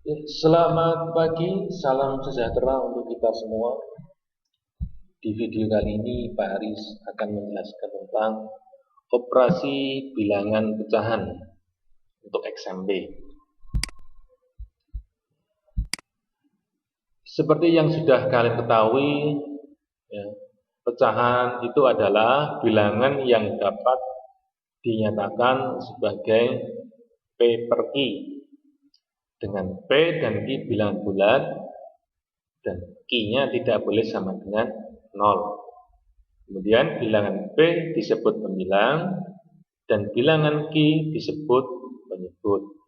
Selamat pagi, salam sejahtera untuk kita semua. Di video kali ini Pak Aris akan menjelaskan tentang operasi bilangan pecahan untuk XMB. Seperti yang sudah kalian ketahui, ya, pecahan itu adalah bilangan yang dapat dinyatakan sebagai P per Q, dengan P dan Q bilangan bulat dan Q-nya tidak boleh sama dengan 0. Kemudian bilangan P disebut pembilang dan bilangan Q disebut penyebut.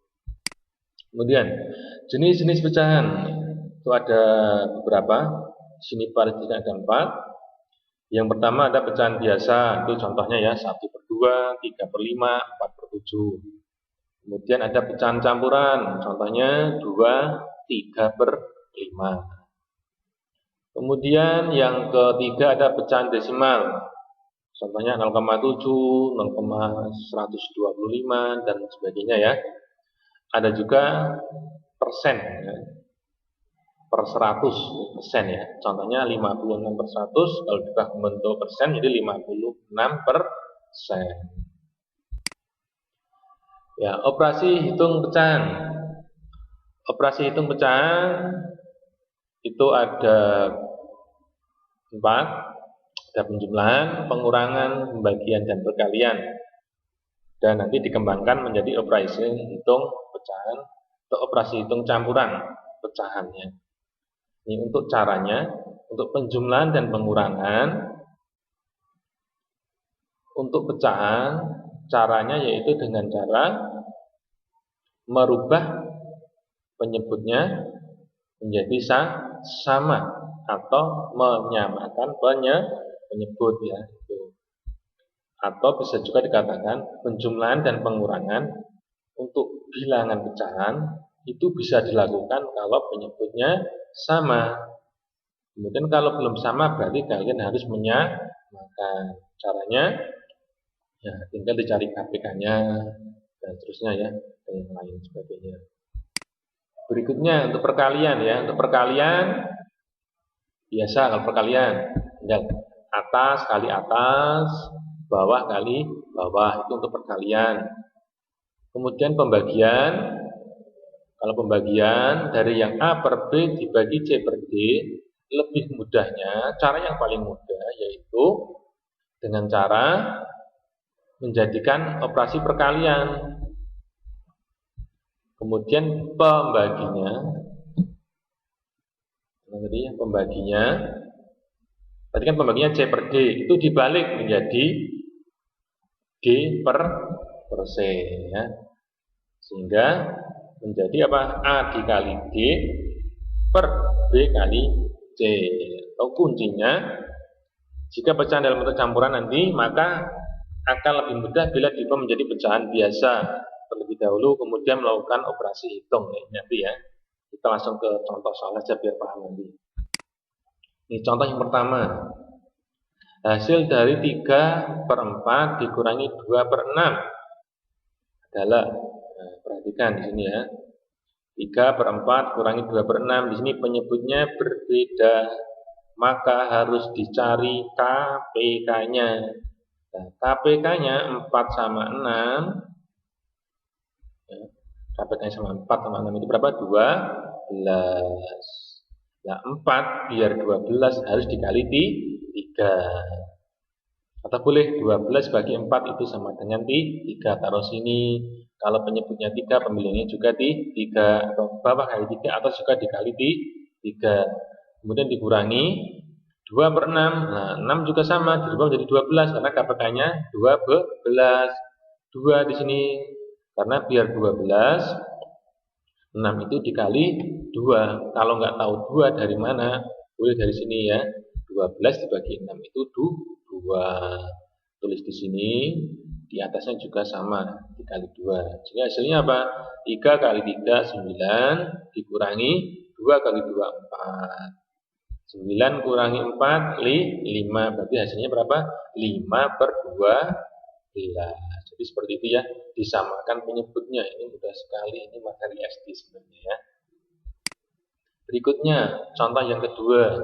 Kemudian jenis-jenis pecahan itu ada beberapa. Di sini paling tidak ada 4. Yang pertama ada pecahan biasa, itu contohnya ya 1/2, 3/5, 4/7. Kemudian ada pecahan campuran, contohnya 2, 3/5. Kemudian yang ketiga ada pecahan desimal, contohnya 0,7, 0,125 dan sebagainya ya. Ada juga persen ya, per 100% ya, contohnya 56/100, kalau dibagi membentuk persen jadi 56%. Ya, operasi hitung pecahan. Operasi hitung pecahan itu ada 4, ada penjumlahan, pengurangan, pembagian, dan perkalian. Dan nanti dikembangkan menjadi operasi hitung pecahan atau operasi hitung campuran pecahannya. Ini untuk caranya, untuk penjumlahan dan pengurangan. Untuk pecahan, caranya yaitu dengan cara merubah penyebutnya menjadi sama atau menyamakan penyebut ya itu. Atau bisa juga dikatakan penjumlahan dan pengurangan untuk bilangan pecahan itu bisa dilakukan kalau penyebutnya sama. Kemudian kalau belum sama berarti kalian harus menyamakan. Caranya ya tinggal dicari KPK-nya dan seterusnya ya, dan yang lain sebagainya. Berikutnya untuk perkalian ya, untuk perkalian biasa kalau perkalian tinggal atas kali atas, bawah kali bawah, itu untuk perkalian. Kemudian pembagian, kalau pembagian dari yang A per B dibagi C per D, lebih mudahnya, cara yang paling mudah yaitu dengan cara menjadikan operasi perkalian. Kemudian pembaginya, tadi kan pembaginya C per D, itu dibalik menjadi D per C ya. Sehingga menjadi apa? A dikali D per B kali C. Atau kuncinya, jika pecahan dalam bentuk campuran nanti, maka akan lebih mudah bila diubah menjadi pecahan biasa terlebih dahulu, kemudian melakukan operasi hitung nanti ya. Kita langsung ke contoh soal saja biar paham nanti. Ini contoh yang pertama. Hasil dari 3/4 dikurangi 2/6 adalah, nah, perhatikan di sini ya. 3/4 kurangi 2/6, di sini penyebutnya berbeda, maka harus dicari KPK-nya. Nah, KPK-nya 4 sama 6. Ya, KPK-nya sama 4 sama 6 itu berapa? 12. Nah, 4 biar 12 harus dikali 3. Atau boleh 12 bagi 4 itu sama dengan 3. Taruh sini. Kalau penyebutnya 3, pemilihnya juga 3. Atau bawah kali 3 atau juga dikali 3. Kemudian dikurangi 2/6. Nah, 6 juga sama, dirubah menjadi 12 karena KPK-nya 12. 2 di sini. Karena biar 12, 6 itu dikali 2. Kalau nggak tahu 2 dari mana, boleh dari sini ya. 12 dibagi 6 itu 2. Tulis di sini, di atasnya juga sama, dikali 2. Jadi hasilnya apa? 3 kali 3, 9, dikurangi 2 kali 2, 4. 9 kurangi 4, 5. Berarti hasilnya berapa? 5/12. Jadi seperti itu ya, disamakan penyebutnya. Ini mudah sekali, ini materi SD sebenarnya ya. Berikutnya, contoh yang kedua.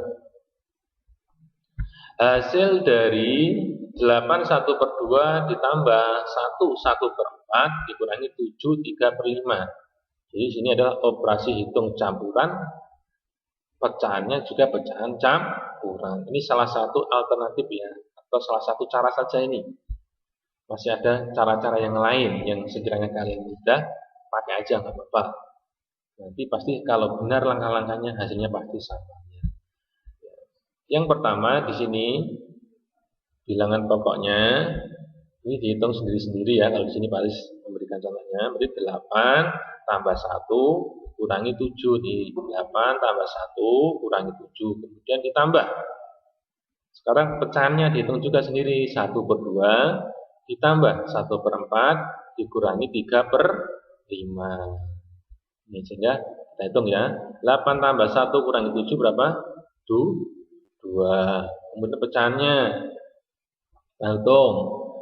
Hasil dari 8/1/2 ditambah 1/1/4 dikurangi 7/3/5. Jadi sini adalah operasi hitung campuran, pecahannya juga pecahan campuran. Ini salah satu alternatif ya, atau salah satu cara saja ini. Masih ada cara-cara yang lain yang sekiranya kalian mudah, pakai aja nggak apa-apa. Nanti pasti kalau benar langkah-langkahnya hasilnya pasti sama. Yang pertama di sini bilangan pokoknya ini dihitung sendiri-sendiri ya. Kalau di sini Pak Aris memberikan contohnya, berarti 8 tambah 1 kurangi 7 di 8 tambah 1 kurangi 7, kemudian ditambah. Sekarang pecahannya dihitung juga sendiri, 1/2 ditambah 1/4 dikurangi 3/5. Ini sehingga kita hitung ya, 8 tambah 1 kurangi 7 berapa? 2. Kemudian pecahannya kita hitung.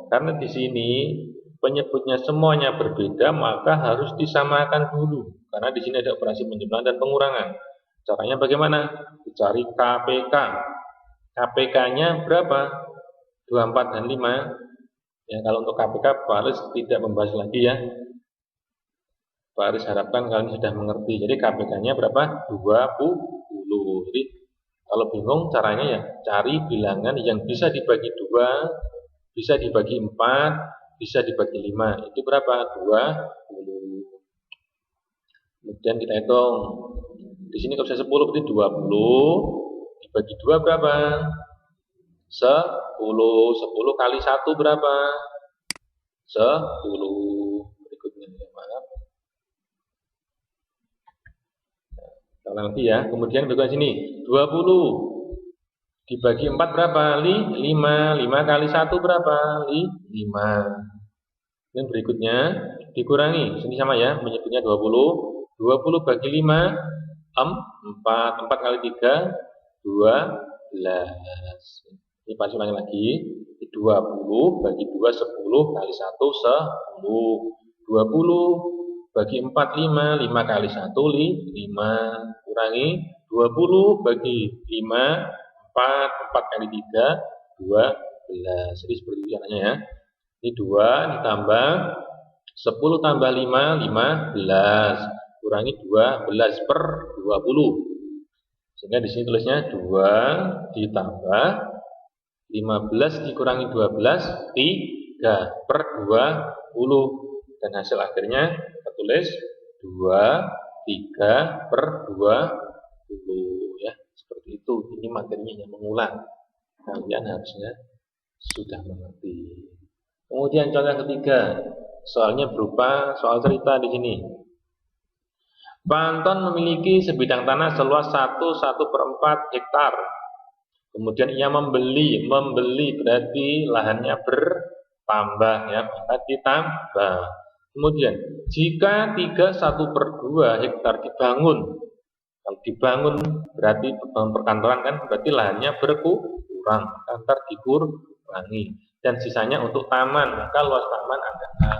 Karena di sini penyebutnya semuanya berbeda, maka harus disamakan dulu. Karena di sini ada operasi penjumlahan dan pengurangan. Caranya bagaimana? Dicari KPK. KPK-nya berapa? 24 dan 5. Ya, kalau untuk KPK Pak Aris tidak membahas lagi ya. Pak Aris harapkan kalian sudah mengerti. Jadi KPK-nya berapa? 20. Jadi kalau bingung caranya ya cari bilangan yang bisa dibagi 2, bisa dibagi 4, bisa dibagi 5. Itu berapa? 20. Kemudian kita hitung. Di sini kalau bisa 10 berarti 20 dibagi 2 berapa? 10. 10 kali 1 berapa? 10. Berikutnya ya, maaf. Kita nanti ya. Kemudian berikutnya sini 20 dibagi 4 berapa? 5. 5 kali 1 berapa? 5. Dan berikutnya dikurangi. Sini sama ya, menyebutnya 20. 20 bagi 5 4. 4 kali 3 12. Ini Pak ulangi lagi. 20 bagi 2 10 kali 1 10. 20 bagi 4 5. 5 kali 1 5. Kurangi 20 bagi 5 4 kali 3 12. Jadi seperti itu caranya ya. Ini 2 ditambah 10 tambah 5 15. Kurangi 12/20. Sehingga di sini tulisnya 2 ditambah 15 dikurangi 12 3/20. Dan hasil akhirnya kita tulis 2 3/20 ya. Seperti itu. Ini materinya yang mengulang. Kalian harusnya sudah mengerti. Kemudian contoh yang ketiga, soalnya berupa soal cerita di sini. Pak Anton memiliki sebidang tanah seluas 1/4 hektar. Kemudian ia membeli berarti lahannya bertambah ya, maka ditambah. Kemudian jika 3/1/2 hektar dibangun, kalau dibangun berarti perkantoran kan, berarti lahannya berkurang, kantor dikurangi, dan sisanya untuk taman, maka luas taman adalah,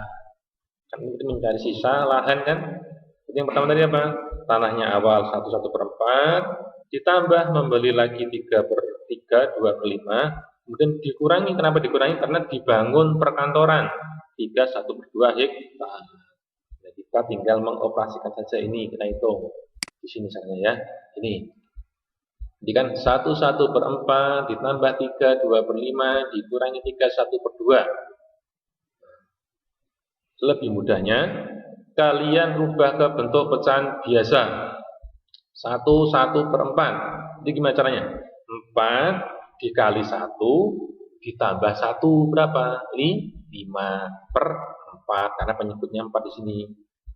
kan itu mencari sisa lahan kan. Jadi yang pertama tadi apa? Tanahnya awal 1/4 ditambah membeli lagi 3/3 2/5, kemudian dikurangi. Kenapa dikurangi? Karena dibangun perkantoran 3/1/2 hektar. Nah, kita tinggal mengoperasikan saja ini, kita hitung di sini misalnya ya. Ini kan 1/4 ditambah 3 2/5 dikurangi 3/1/2. Lebih mudahnya kalian rubah ke bentuk pecahan biasa 1/4. Jadi gimana caranya? 4 dikali 1 ditambah 1 berapa? 5/4, karena penyebutnya 4 di sini.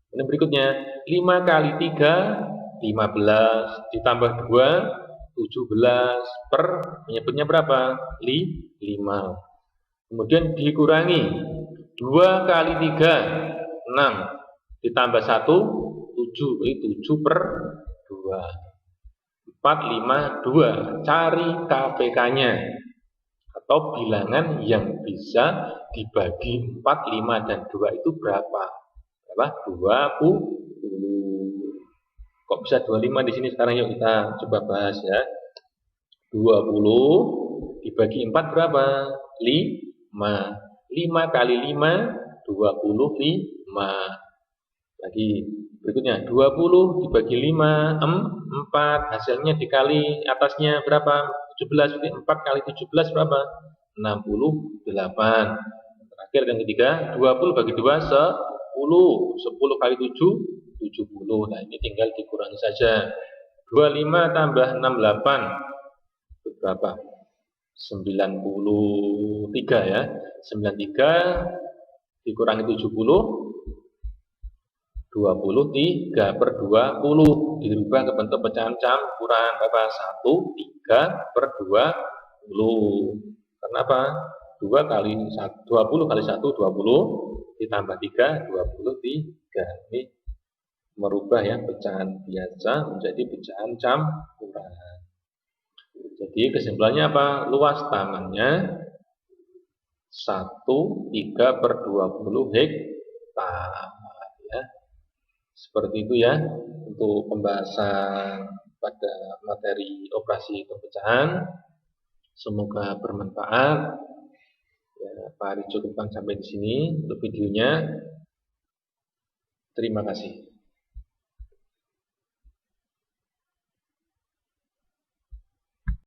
Kemudian berikutnya 5 kali 3 15 ditambah 2 17 per penyebutnya berapa? 5. Kemudian dikurangi 2 kali 3 6 ditambah 1 7, ini 7/2. 4 5 2. Cari KPK-nya atau bilangan yang bisa dibagi 4 5 dan 2 itu berapa? Berapa? 20. Kok bisa 25 di sini sekarang? Yuk kita coba bahas ya. 20 dibagi 4 berapa? 5. 5 kali 5, 25. Lagi berikutnya 20 dibagi 5, 4. Hasilnya dikali atasnya berapa? 17. 4 kali 17 berapa? 68. Terakhir yang ketiga, 20 bagi 2, 10. 10 kali 7, 70. Nah, ini tinggal dikurangi saja. 25 tambah 68 berapa? 93 ya. 93 dikurangi 70, 23 per 20 dirubah ke bentuk pecahan campuran berapa? 1, 3 per 20. Kenapa? 20 kali 1, 20 ditambah 3, 23. Ini merubah ya pecahan biasa menjadi pecahan campuran. Jadi kesimpulannya apa? Luas tamannya 1/3 per 20 hektar ya. Seperti itu ya untuk pembahasan pada materi operasi pemecahan. Semoga bermanfaat. Ya, Pak Ari cukupkan sampai di sini untuk videonya. Terima kasih.